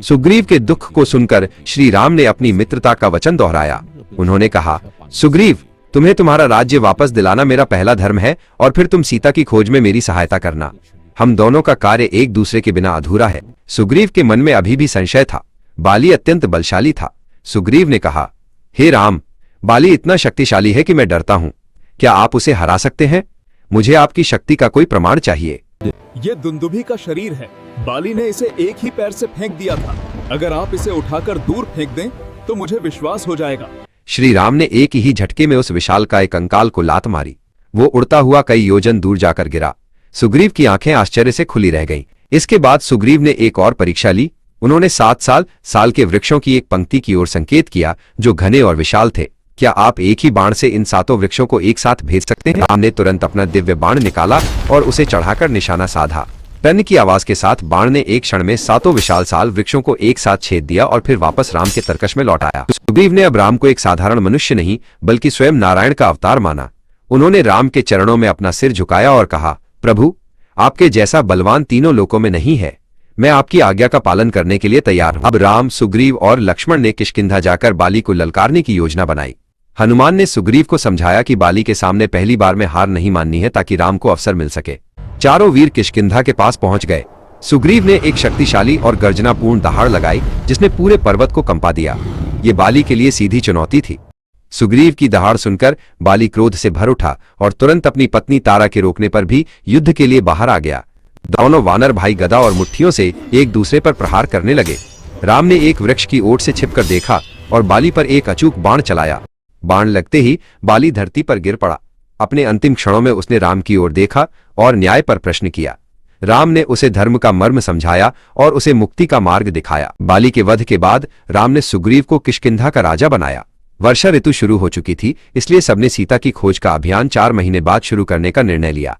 सुग्रीव के दुख को सुनकर श्री राम ने अपनी मित्रता का वचन दोहराया। उन्होंने कहा, सुग्रीव, तुम्हें तुम्हारा राज्य वापस दिलाना मेरा पहला धर्म है और फिर तुम सीता की खोज में मेरी सहायता करना। हम दोनों का कार्य एक दूसरे के बिना अधूरा है। सुग्रीव के मन में अभी भी संशय था। बाली अत्यंत बलशाली था। सुग्रीव ने कहा, हे राम, बाली इतना शक्तिशाली है कि मैं डरता हूं। क्या आप उसे हरा सकते हैं? मुझे आपकी शक्ति का कोई प्रमाण चाहिए। ये दुंदुभी का शरीर है। बाली ने इसे एक ही पैर से फेंक दिया था। अगर आप इसे उठाकर दूर फेंक दें तो मुझे विश्वास हो जाएगा। श्री राम ने एक ही झटके में उस विशालकाय कंकाल को लात मारी। वो उड़ता हुआ कई योजन दूर जाकर गिरा। सुग्रीव की आंखें आश्चर्य से खुली रह गईं। इसके बाद सुग्रीव ने एक और परीक्षा ली। उन्होंने 7 साल के वृक्षों की एक पंक्ति की ओर संकेत किया जो घने और विशाल थे। क्या आप एक ही बाण से इन 7 वृक्षों को एक साथ भेज सकते हैं? राम ने तुरंत अपना दिव्य बाण निकाला और उसे चढ़ाकर निशाना साधा। टन की आवाज के साथ बाण ने एक क्षण में 7 विशाल वृक्षों को एक साथ छेद दिया और फिर वापस राम के तरकश में लौट आया। सुग्रीव ने अब राम को एक साधारण मनुष्य नहीं बल्कि स्वयं नारायण का अवतार माना। उन्होंने राम के चरणों में अपना सिर झुकाया और कहा, प्रभु, आपके जैसा बलवान तीनों लोकों में नहीं है। मैं आपकी आज्ञा का पालन करने के लिए तैयार हूं। अब राम, सुग्रीव और लक्ष्मण ने किष्किंधा जाकर बाली को ललकारने की योजना बनाई। हनुमान ने सुग्रीव को समझाया कि बाली के सामने पहली बार में हार नहीं माननी है ताकि राम को अवसर मिल सके। चारों वीर किष्किंधा के पास पहुंच गए। सुग्रीव ने एक शक्तिशाली और गर्जनापूर्ण दहाड़ लगाई जिसने पूरे पर्वत को कंपा दिया। ये बाली के लिए सीधी चुनौती थी। सुग्रीव की दहाड़ सुनकर बाली क्रोध से भर उठा और तुरंत अपनी पत्नी तारा के रोकने पर भी युद्ध के लिए बाहर आ गया। दोनों वानर भाई गदा और मुट्ठियों से एक दूसरे पर प्रहार करने लगे। राम ने एक वृक्ष की ओट से छिपकर देखा और बाली पर एक अचूक बाण चलाया। बाण लगते ही बाली धरती पर गिर पड़ा। अपने अंतिम क्षणों में उसने राम की ओर देखा और न्याय पर प्रश्न किया। राम ने उसे धर्म का मर्म समझाया और उसे मुक्ति का मार्ग दिखाया। बाली के वध के बाद राम ने सुग्रीव को किष्किंधा का राजा बनाया। वर्षा ऋतु शुरू हो चुकी थी, इसलिए सबने सीता की खोज का अभियान 4 महीने बाद शुरू करने का निर्णय लिया।